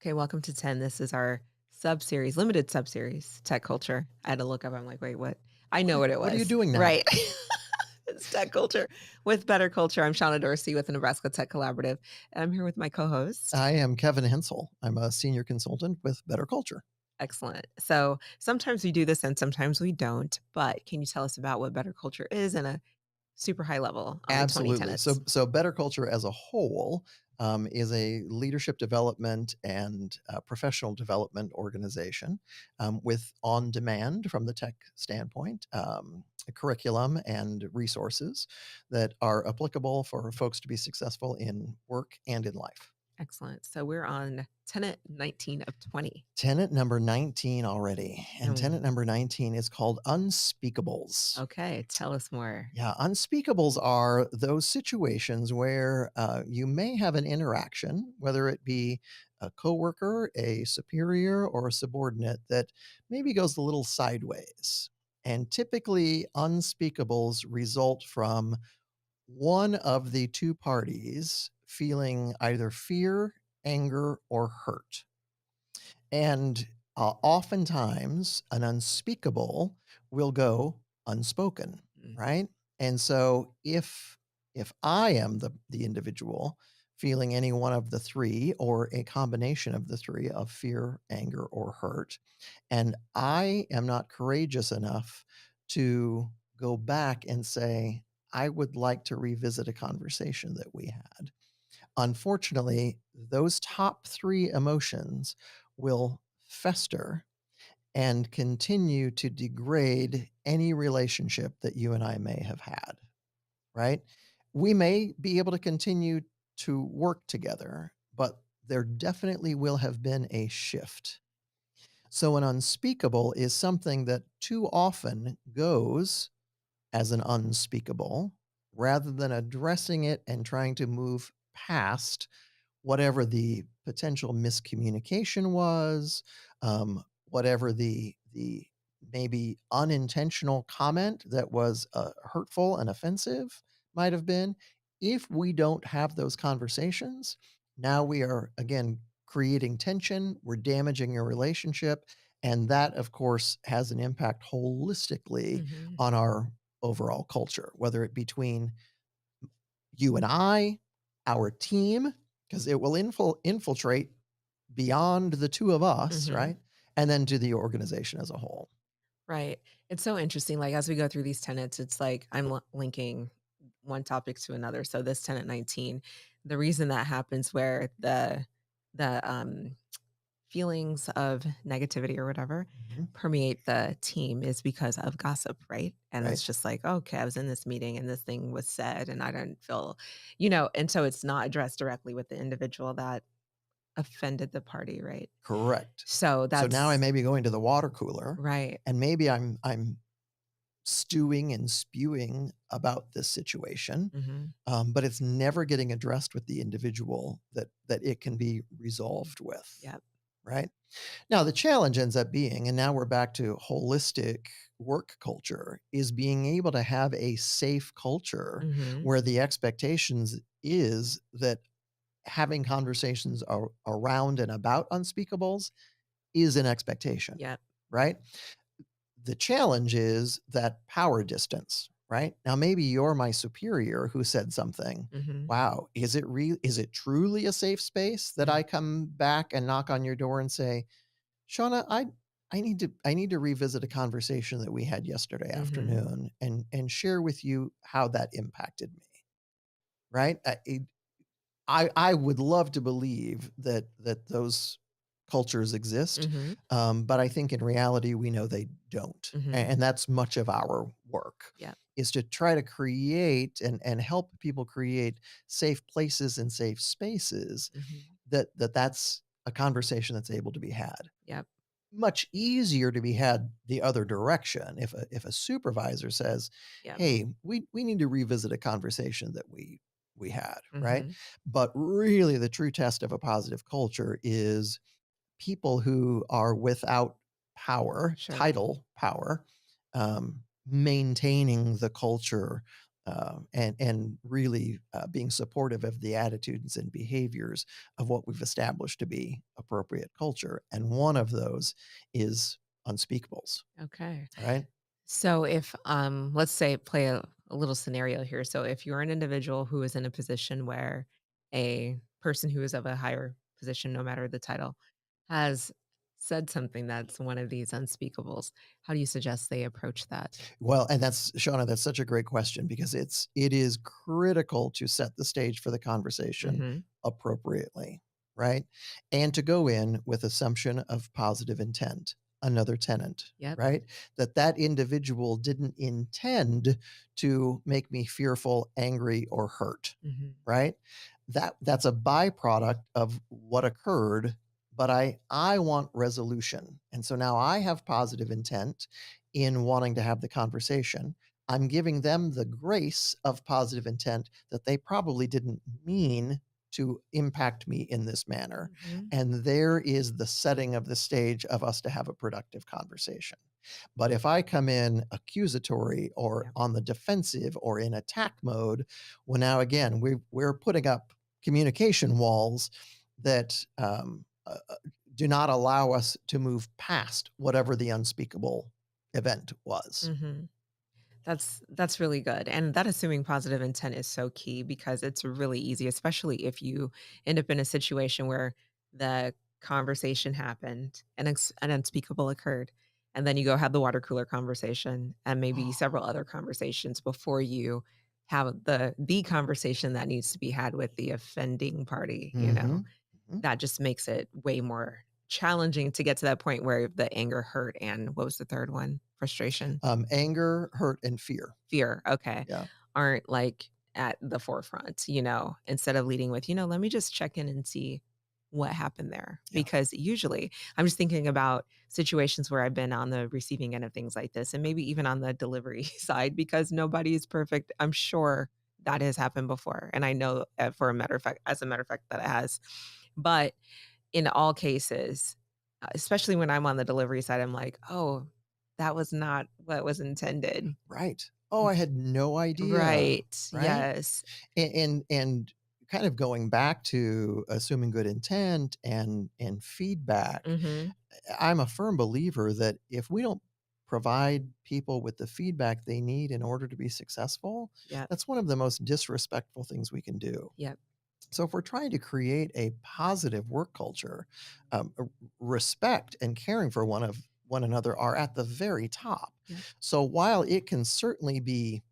Okay, welcome to 10. This is our sub-series, limited sub-series, tech culture. I had to look up. I'm like, wait, what? I know what it What are you was. doing now? Right. It's tech culture with Better Culture. I'm Shauna Dorsey with the Nebraska Tech Collaborative, and I'm here with my co-host. I am Kevin Hensel. I'm a senior consultant with BetterCulture. Excellent. So sometimes we do this and sometimes we don't, but can you tell us about what Better Culture is in a super high level, only 20 Absolutely. tenets? So BetterCulture as a whole is a leadership development and professional development organization with on-demand, from the tech standpoint, a curriculum and resources that are applicable for folks to be successful in work and in life. Excellent. So we're on tenet 19 of 20. Tenant number 19 already. And And tenant number 19 is called Unspeakables. okay, tell us more. Yeah, unspeakables are those situations where you may have an interaction, whether it be a coworker, a superior, or a subordinate, that maybe goes a little sideways. And typically, unspeakables result from one of the two parties feeling either fear, anger, or hurt. And oftentimes, an unspeakable will go unspoken, Mm, right? And so, if I am the individual feeling any one of the three, or a combination of the three, of fear, anger, or hurt, and I am not courageous enough to go back and say, I would like to revisit a conversation that we had. Unfortunately, those top three emotions will fester and continue to degrade any relationship that you and I may have had, right? We may be able to continue to work together, but there definitely will have been a shift. So, an unspeakable is something that too often goes as an unspeakable rather than addressing it and trying to move past whatever the potential miscommunication was, whatever the maybe unintentional comment that was hurtful and offensive might have been. If we don't have those conversations, now we are again creating tension. We're damaging your relationship, and that, of course, has an impact holistically mhm. on our overall culture, whether it between you and I, our team, because it will infiltrate beyond the two of us, Mhm. right? And then to the organization as a whole. Right. It's so interesting, like, as we go through these tenets, it's like I'm linking one topic to another. So this tenet 19, the reason that happens where the feelings of negativity or whatever Mhm. permeate the team is because of gossip, right? And Right? it's just like, okay, I was in this meeting and this thing was said and I don't feel, and so it's not addressed directly with the individual that offended the party, right? Correct. So So now I that's may be going to the water cooler, right. and maybe I'm stewing and spewing about this situation, Mhm. but it's never getting addressed with the individual that it can be resolved with, Yep. right? Now, the challenge ends up being, and now we're back to holistic work culture, is being able to have a safe culture Mhm. where the expectations is that having conversations around and about unspeakables is an expectation, Yep. right? The challenge is that power distance, right? Now, maybe you're my superior who said something. Mhm. Wow, is it truly a safe space that Mm. I come back and knock on your door and say, Shauna, I need to revisit a conversation that we had yesterday Mhm. afternoon and share with you how that impacted me, right? I would love to believe that those cultures exist, Mhm. but I think in reality we know they don't, Mhm. and that's much of our work, Yep. is to try to create and help people create safe places and safe spaces Mhm. that's a conversation that's able to be had. Yep. Much easier to be had the other direction if a supervisor says, Yep. "Hey, we need to revisit a conversation that we had," right? Mhm. But really the true test of a positive culture is people who are without power, Sure. title power, maintaining the culture and really being supportive of the attitudes and behaviors of what we've established to be appropriate culture. And one of those is unspeakables, Okay. right? So if let's say play a little scenario here. So if you're an individual who is in a position where a person who is of a higher position, no matter the title, has said something that's one of these unspeakables, how do you suggest they approach that? Well, and that's Shauna, that's such a great question because it is critical to set the stage for the conversation Mhm. appropriately, right? And to go in with assumption of positive intent, another tenant, Yep. right? That individual didn't intend to make me fearful, angry, or hurt, Mhm. right? That's a byproduct of what occurred, but I want resolution. And so now I have positive intent in wanting to have the conversation. I'm giving them the grace of positive intent that they probably didn't mean to impact me in this manner. Mhm. And there is the setting of the stage of us to have a productive conversation. But if I come in accusatory or Yeah. on the defensive or in attack mode, well, now again, we're putting up communication walls that do not allow us to move past whatever the unspeakable event was. Mhm. That's really good. And that assuming positive intent is so key because it's really easy, especially if you end up in a situation where the conversation happened and an unspeakable occurred. And then you go have the water cooler conversation and maybe several other conversations before you have the conversation that needs to be had with the offending party, you know. Mhm, mhm. That just makes it way more challenging to get to that point where the anger, hurt, and what was the third one? Frustration? Anger, hurt, and fear. Fear, okay, Yeah, aren't, like, at the forefront, you know, instead of leading with, "Let me just check in and see what happened there." yeah. Because usually I'm just thinking about situations where I've been on the receiving end of things like this, and maybe even on the delivery side because nobody is perfect. I'm sure that has happened before, and I know, for a matter of fact as a matter of fact, that it has. But in all cases, especially when I'm on the delivery side, I'm like, "Oh, that was not what was intended." Right. "Oh, I had no idea." Right, Right? yes. And kind of going back to assuming good intent and feedback, Mhm. I'm a firm believer that if we don't provide people with the feedback they need in order to be successful, Yep, that's one of the most disrespectful things we can do. yep, So, if we're trying to create a positive work culture, respect and caring for one another are at the very top. yep, So, while it can certainly be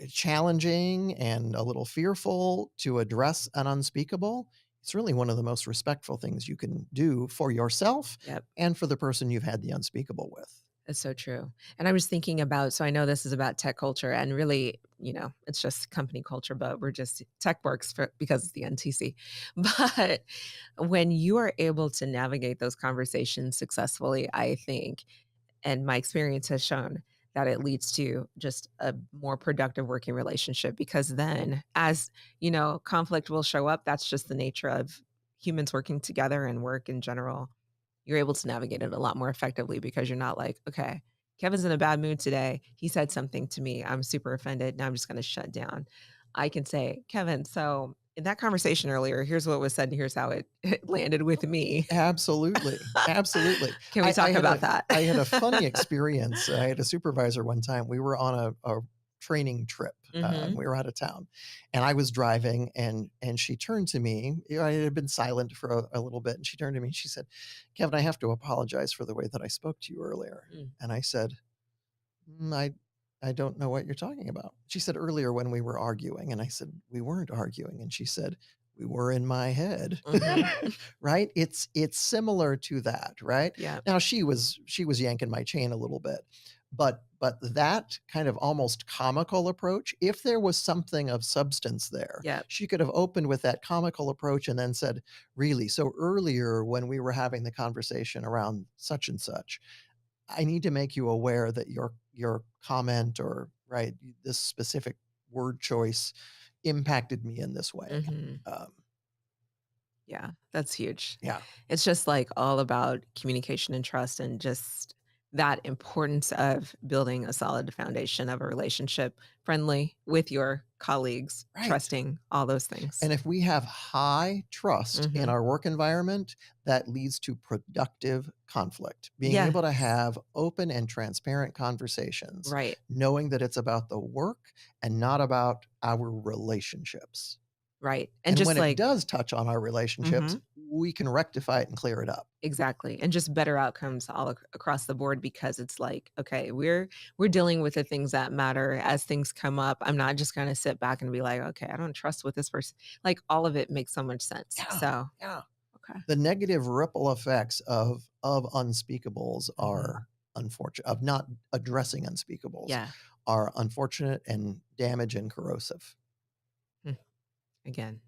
challenging and a little fearful to address an unspeakable, it's really one of the most respectful things you can do for yourself yep. and for the person you've had the unspeakable with. It's so true. And I was thinking about so I know this is about tech culture and really, it's just company culture, but we're just tech works for because it's the NTC. But when you are able to navigate those conversations successfully, I think, and my experience has shown that it leads to just a more productive working relationship because then as, conflict will show up, that's just the nature of humans working together and work in general. You're able to navigate it a lot more effectively because you're not like, "Okay, Kevin's in a bad mood today. He said something to me. I'm super offended. Now I'm just gonna shut down." I can say, "Kevin, so in that conversation earlier, here's what was said and here's how it it landed with me. Absolutely, absolutely. Can we I talk had about a that?" I had a funny experience. I had a supervisor one time. We were on a training trip. Mhm. We were out of town, and I was driving, and she turned to me. I had been silent for a little bit, and she turned to me and she said, "Kevin, I have to apologize for the way that I spoke to you earlier." Mm. And I said, I don't know what you're talking about." She said, "Earlier when we were arguing." And I said, "We weren't arguing." And she said, "We were in my head." Mhm. Right? It's similar to that, right? Yeah. Now she was yanking my chain a little bit, but that kind of almost comical approach, if there was something of substance there, Yeah. she could have opened with that comical approach and then said, "Really? So earlier when we were having the conversation around such and such, I need to make you aware that your comment or right, this specific word choice impacted me in this way." Mhm. Um, Yeah, that's huge. yeah. It's just, like, all about communication and trust and just that importance of building a solid foundation of a relationship, friendly with your colleagues, Right. trusting, all those things. And if we have high trust in Mhm. our work environment, that leads to productive conflict. Being Yeah, able to have open and transparent conversations, right, knowing that it's about the work and not about our relationships. right, and And just when it like does touch on our relationships, mhm. we can rectify it and clear it up. Exactly, and just better outcomes all across the board because it's like, okay, we're dealing with the things that matter as things come up. I'm not just gonna sit back and be like, okay, I don't trust what this person like all of it makes so much sense. Yeah, So, yeah. okay. The negative ripple effects of unspeakables Mhm. are unfortunate of not addressing unspeakables Yeah. are unfortunate and damage and corrosive. Mm. Again,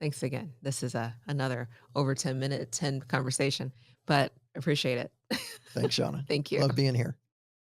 thanks again. This is another over 10 minute 10 conversation, but appreciate it. Thanks, Shauna. Thank you. Love being here.